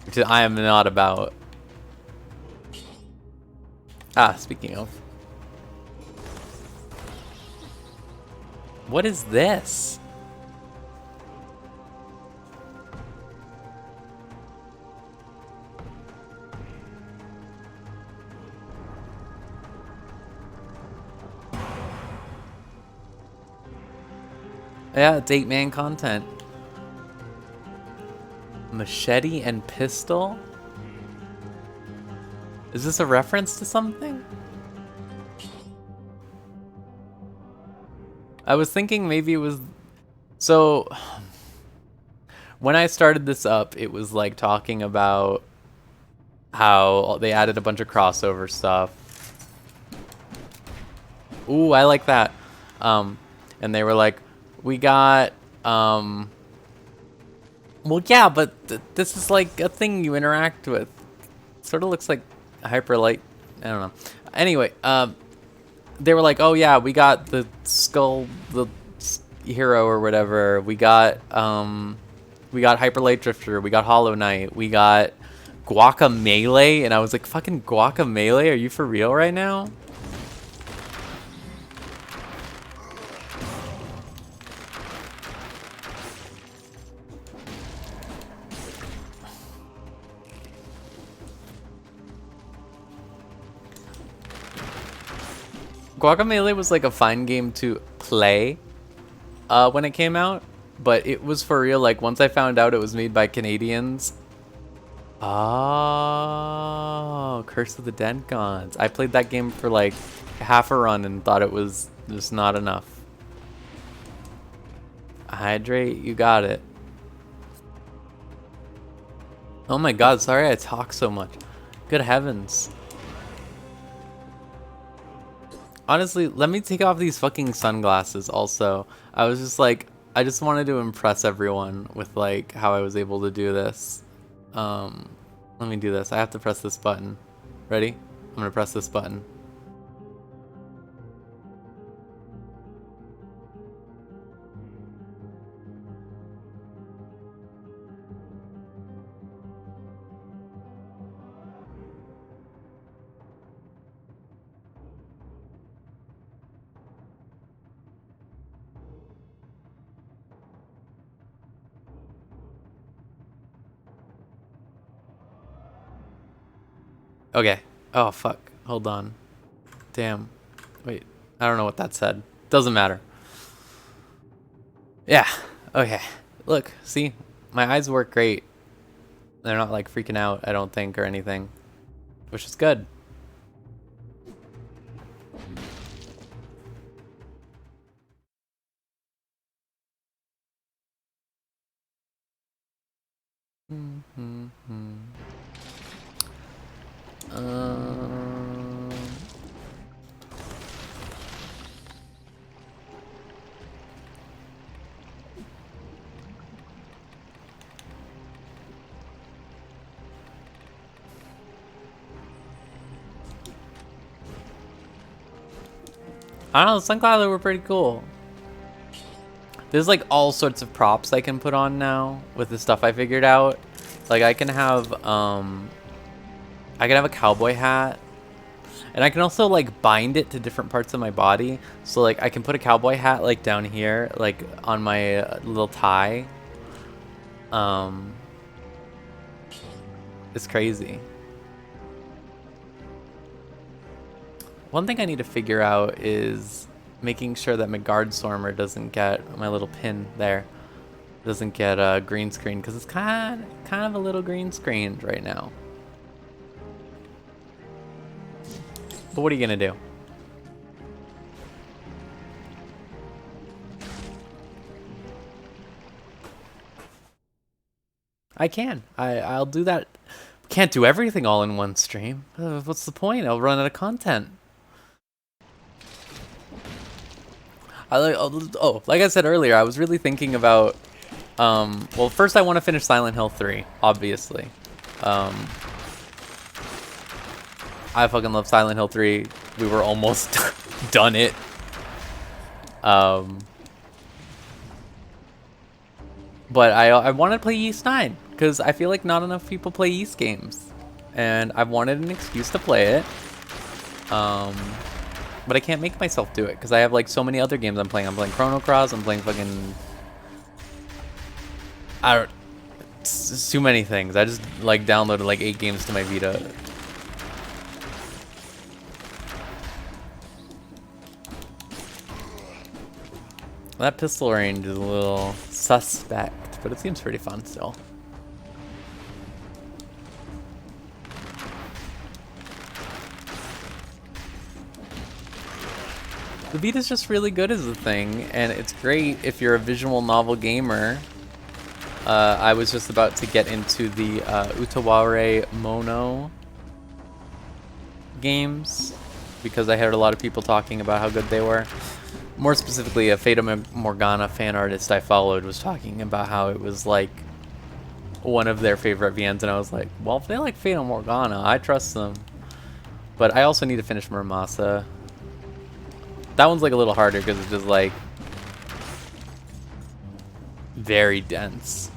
Which I am not about. Ah, speaking of. What is this? Yeah, it's 8-man content. Machete and pistol? Is this a reference to something? I was thinking maybe it was... So, when I started this up, it was like talking about how they added a bunch of crossover stuff. Ooh, I like that. And they were like, we got, well, yeah, but this is like a thing you interact with. Sort of looks like Hyperlight. I don't know. Anyway, they were like, oh yeah, we got the skull, the hero or whatever. We got Hyperlight Drifter. We got Hollow Knight. We got Guacamelee. And I was like, fucking Guacamelee? Are you for real right now? Guacamelee was like a fine game to play when it came out, but it was for real. Like once I found out it was made by Canadians. Oh, Curse of the Dead Gods. I played that game for like half a run and thought it was just not enough. Hydrate, you got it. Oh my god, sorry I talk so much. Good heavens. Honestly, let me take off these fucking sunglasses also. I was just like, I just wanted to impress everyone with like how I was able to do this. Let me do this. I have to press this button. Ready? I'm gonna press this button. Okay. Oh, fuck. Hold on. Damn. Wait. I don't know what that said. Doesn't matter. Yeah. Okay. Look. See? My eyes work great. They're not like freaking out, I don't think, or anything. Which is good. I don't know, the sunglasses were pretty cool. There's like all sorts of props I can put on now with the stuff I figured out. Like I can have a cowboy hat. And I can also like bind it to different parts of my body. So like I can put a cowboy hat like down here, like on my little tie. It's crazy. One thing I need to figure out is making sure that my guard stormer doesn't get my little pin there. Doesn't get a green screen because it's kind of a little green screened right now. But what are you gonna do? I can. I'll do that. Can't do everything all in one stream. What's the point? I'll run out of content. Like I said earlier, I was really thinking about. Well, first I want to finish Silent Hill 3, obviously. I fucking love Silent Hill 3. We were almost done it. But I want to play Ys 9 because I feel like not enough people play Ys games, and I've wanted an excuse to play it. But I can't make myself do it because I have like so many other games I'm playing. I'm playing Chrono Cross. I'm playing fucking. It's too many things. I just like downloaded like 8 games to my Vita. That pistol range is a little suspect, but it seems pretty fun still. The Vita's just really good as a thing, and it's great if you're a visual novel gamer. I was just about to get into the Utaware Mono games because I heard a lot of people talking about how good they were. More specifically, a Fata Morgana fan artist I followed was talking about how it was like one of their favorite VNs, and I was like, well, if they like Fata Morgana, I trust them. But I also need to finish Muramasa. That one's like a little harder because it's just like very dense.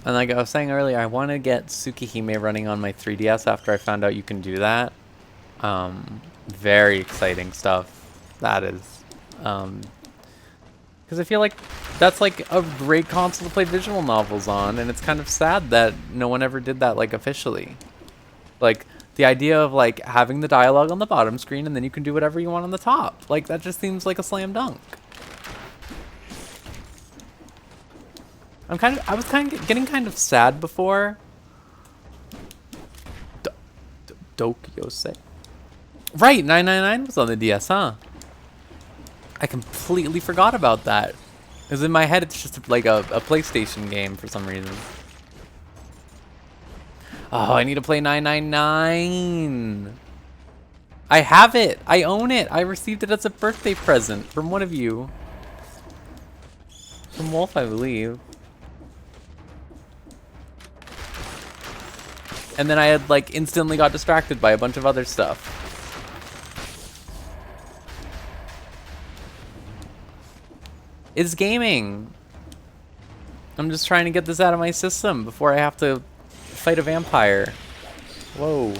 And like I was saying earlier, I want to get Tsukihime running on my 3DS after I found out you can do that. Very exciting stuff. That is. Because I feel like that's like a great console to play visual novels on, and it's kind of sad that no one ever did that like officially. Like The idea of like having the dialogue on the bottom screen and then you can do whatever you want on the top. Like that just seems like a slam dunk. I was getting kind of sad before. Dokiyose. Right, 999 was on the DS, huh? I completely forgot about that. Because in my head, it's just like a PlayStation game for some reason. Oh, I need to play 999. I have it. I own it. I received it as a birthday present from one of you. From Wolf, I believe. And then I had like instantly got distracted by a bunch of other stuff. It's gaming. I'm just trying to get this out of my system before I have to fight a vampire. Whoa.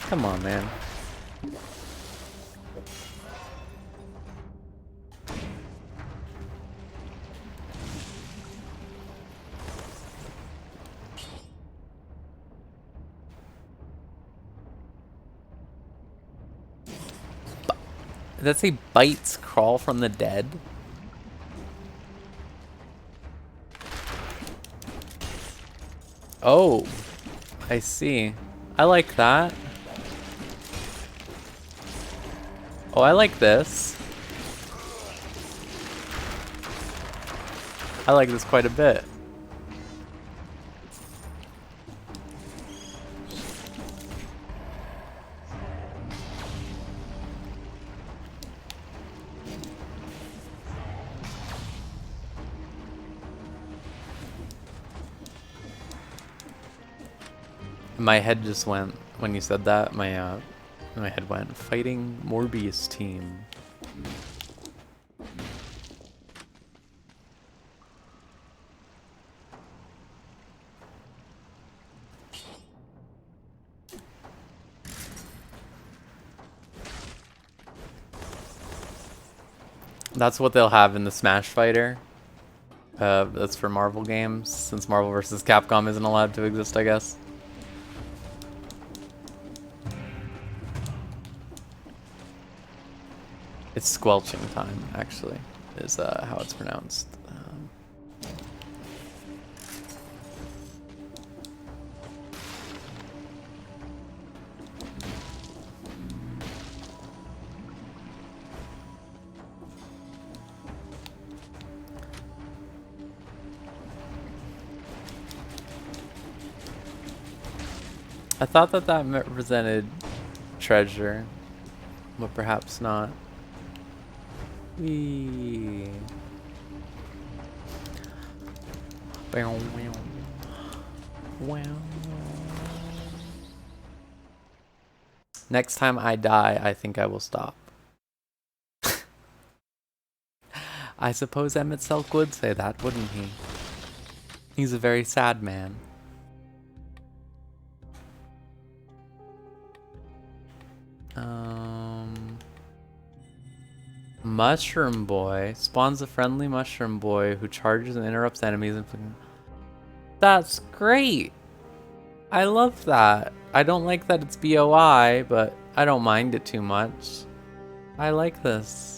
Come on, man. Did that say bites crawl from the dead? Oh, I see. I like that. Oh, I like this. I like this quite a bit. My head just went when you said that. My head went fighting Morbius team. That's what they'll have in the Smash Fighter. That's for Marvel games, since Marvel vs. Capcom isn't allowed to exist, I guess. It's squelching time, actually, is how it's pronounced. I thought that represented treasure, but perhaps not. Wee. Wow. Next time I die, I think I will stop. I suppose Emmett Selk would say that, wouldn't he? He's a very sad man. Mushroom Boy spawns a friendly mushroom boy who charges and interrupts enemies. That's great. I love that. I don't like that it's BOI, but I don't mind it too much. I like this.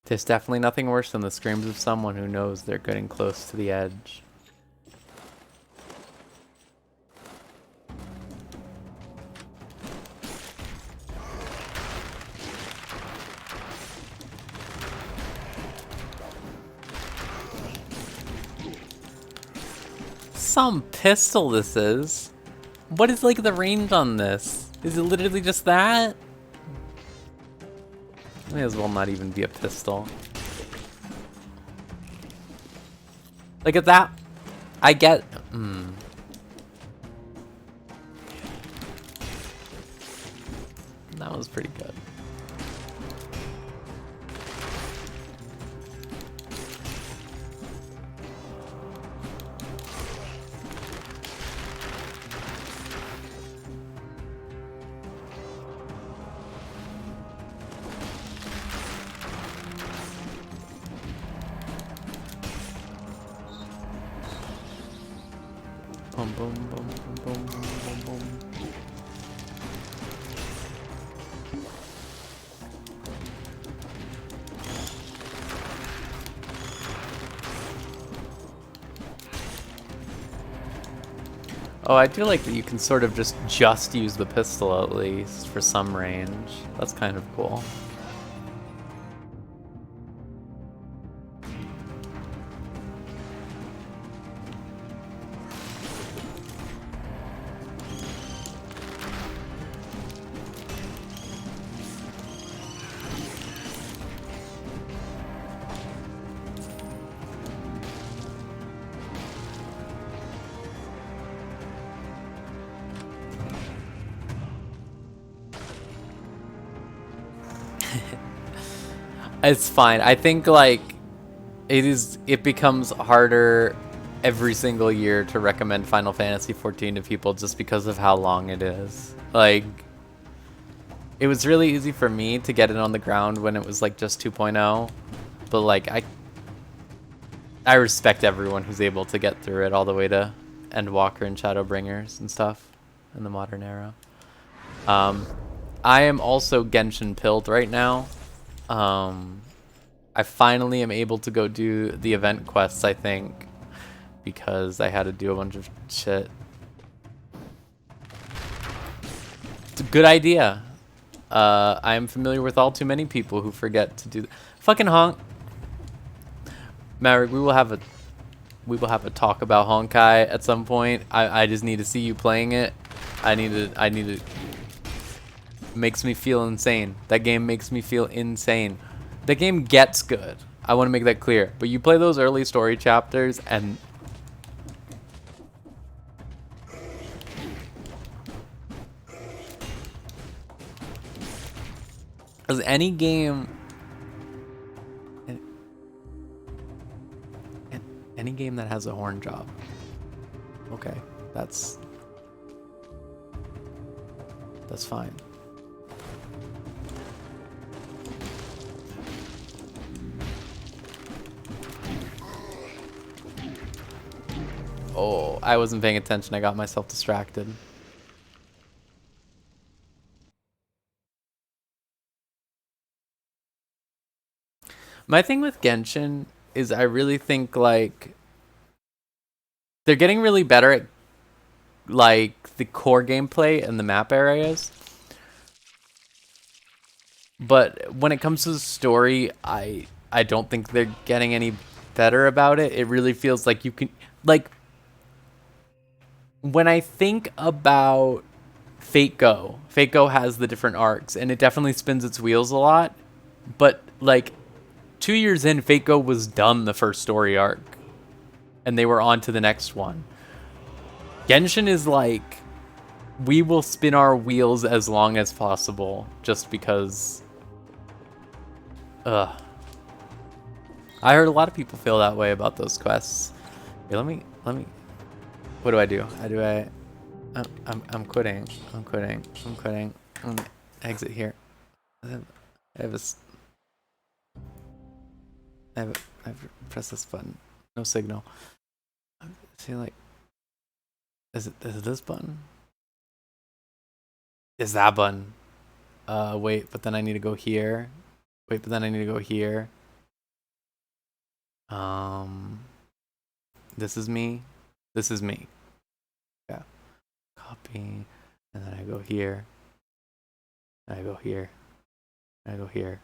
There's definitely nothing worse than the screams of someone who knows they're getting close to the edge. Some pistol this is. What is like the range on this? Is it literally just that? May as well not even be a pistol. Like at that, I get. That was pretty good. Boom, boom, boom, boom, boom, boom, boom. Oh, I do like that you can sort of just use the pistol at least for some range. That's kind of cool. It's fine. I think like it becomes harder every single year to recommend Final Fantasy XIV to people just because of how long it is. Like it was really easy for me to get it on the ground when it was like just 2.0, but like I respect everyone who's able to get through it all the way to Endwalker and Shadowbringers and stuff in the modern era. I am also Genshin pilled right now. I finally am able to go do the event quests, I think, because I had to do a bunch of shit. It's a good idea. I am familiar with all too many people who forget to do fucking honk. Maverick, we will have a talk about Honkai at some point. I just need to see you playing it. I need to makes me feel insane. That game makes me feel insane. The game gets good. I want to make that clear. But you play those early story chapters and as any game that has a horn job. Okay, that's fine. Oh, I wasn't paying attention. I got myself distracted. My thing with Genshin is I really think like they're getting really better at like the core gameplay and the map areas. But when it comes to the story, I don't think they're getting any better about it. It really feels like you can like when I think about Fate Go has the different arcs and it definitely spins its wheels a lot. But like 2 years in, Fate Go was done the first story arc and they were on to the next one. Genshin is like, we will spin our wheels as long as possible just because. I heard a lot of people feel that way about those quests. Here, let me. What do? I'm quitting. I'm quitting. I'm gonna exit here. I've pressed this button. No signal. See, like, is it this button? Is that button? Wait, but then I need to go here. Wait, but then I need to go here. This is me. This is me. Yeah. Copy. And then I go here. And I go here. And I go here.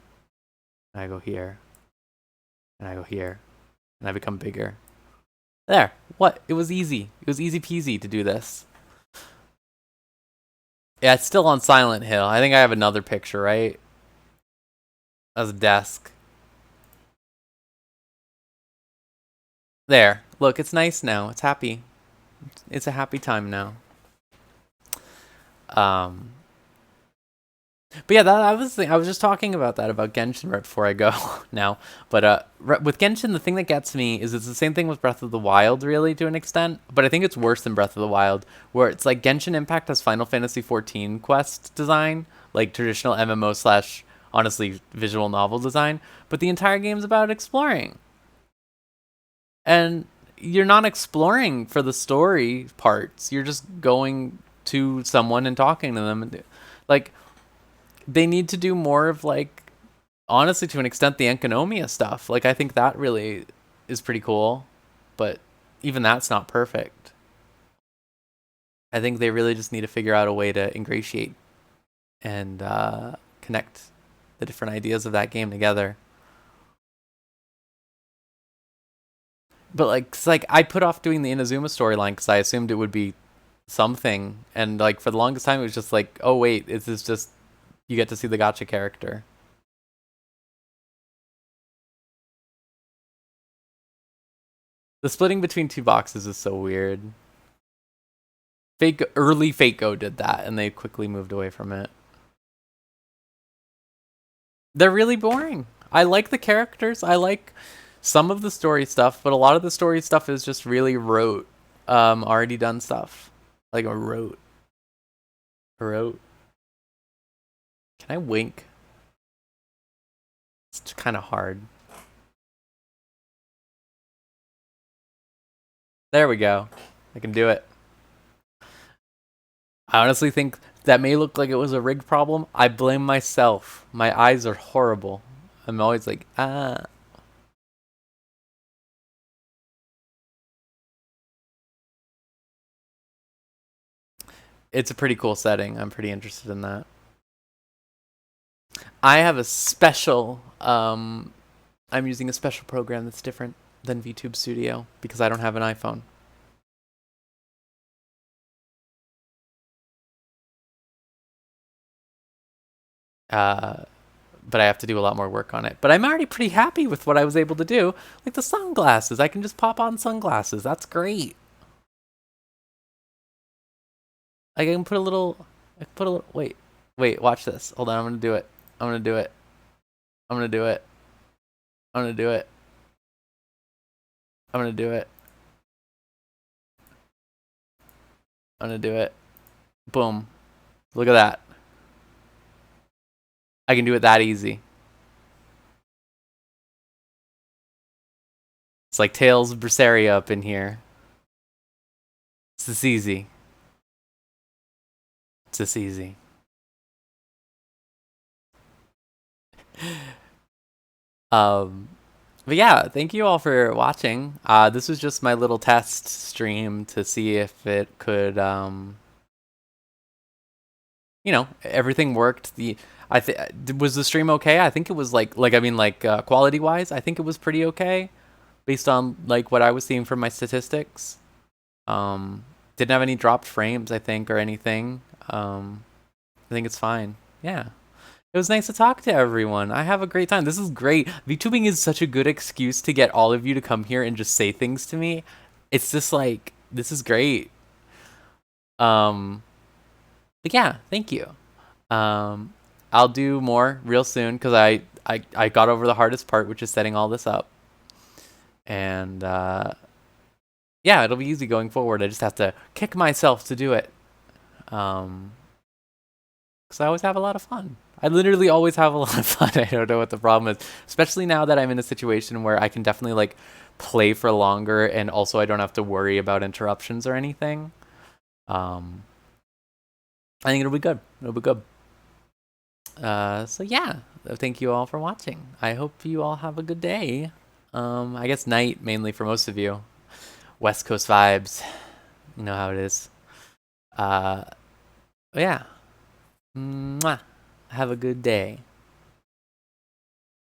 And I go here. And I go here. And I become bigger. There. What? It was easy. It was easy peasy to do this. Yeah, it's still on Silent Hill. I think I have another picture, right? as a desk. There. Look, it's nice now. It's happy. It's a happy time now. But yeah, I was just talking about that about Genshin right before I go now. But with Genshin, the thing that gets me is it's the same thing with Breath of the Wild, really, to an extent. But I think it's worse than Breath of the Wild, where it's like Genshin Impact has Final Fantasy XIV quest design, like traditional MMO slash honestly visual novel design. But the entire game's about exploring, and you're not exploring for the story parts. You're just going to someone and talking to them, and like they need to do more of like honestly to an extent the Enkanomiya stuff. Like I think that really is pretty cool, but even that's not perfect. I think they really just need to figure out a way to ingratiate and connect the different ideas of that game together. But like, it's like I put off doing the Inazuma storyline because I assumed it would be something, and like for the longest time it was just like, oh wait, is this just you get to see the gacha character? The splitting between two boxes is so weird. Early Fate.Go did that, and they quickly moved away from it. They're really boring. I like the characters. I like some of the story stuff, but a lot of the story stuff is just really rote, already done stuff. Like a rote. Rote. Can I wink? It's kind of hard. There we go. I can do it. I honestly think that may look like it was a rig problem. I blame myself. My eyes are horrible. I'm always like, ah. It's a pretty cool setting. I'm pretty interested in that. I have a special, I'm using a special program that's different than VTube Studio because I don't have an iPhone. But I have to do a lot more work on it. But I'm already pretty happy with what I was able to do. Like the sunglasses, I can just pop on sunglasses. That's great. I can put a little, wait, watch this. Hold on, I'm gonna do it. I'm gonna do it. I'm gonna do it. I'm gonna do it. I'm gonna do it. I'm gonna do it. Boom. Look at that. I can do it that easy. It's like Tales of Berseria up in here. It's this easy. It's this easy. But yeah, thank you all for watching. This was just my little test stream to see if it could, you know, everything worked. Was the stream okay? I think it was quality wise, I think it was pretty okay based on like what I was seeing from my statistics. Didn't have any dropped frames, I think, or anything. I think it's fine. Yeah. It was nice to talk to everyone. I have a great time. This is great. VTubing is such a good excuse to get all of you to come here and just say things to me. It's just like, this is great. But yeah, thank you. I'll do more real soon because I got over the hardest part, which is setting all this up. And yeah, it'll be easy going forward. I just have to kick myself to do it. Because I always have a lot of fun. I literally always have a lot of fun. I don't know what the problem is. Especially now that I'm in a situation where I can definitely like play for longer and also I don't have to worry about interruptions or anything. I think it'll be good. It'll be good. So yeah, thank you all for watching. I hope you all have a good day. I guess night mainly for most of you. West Coast vibes. You know how it is. Yeah. Mwah. Have a good day.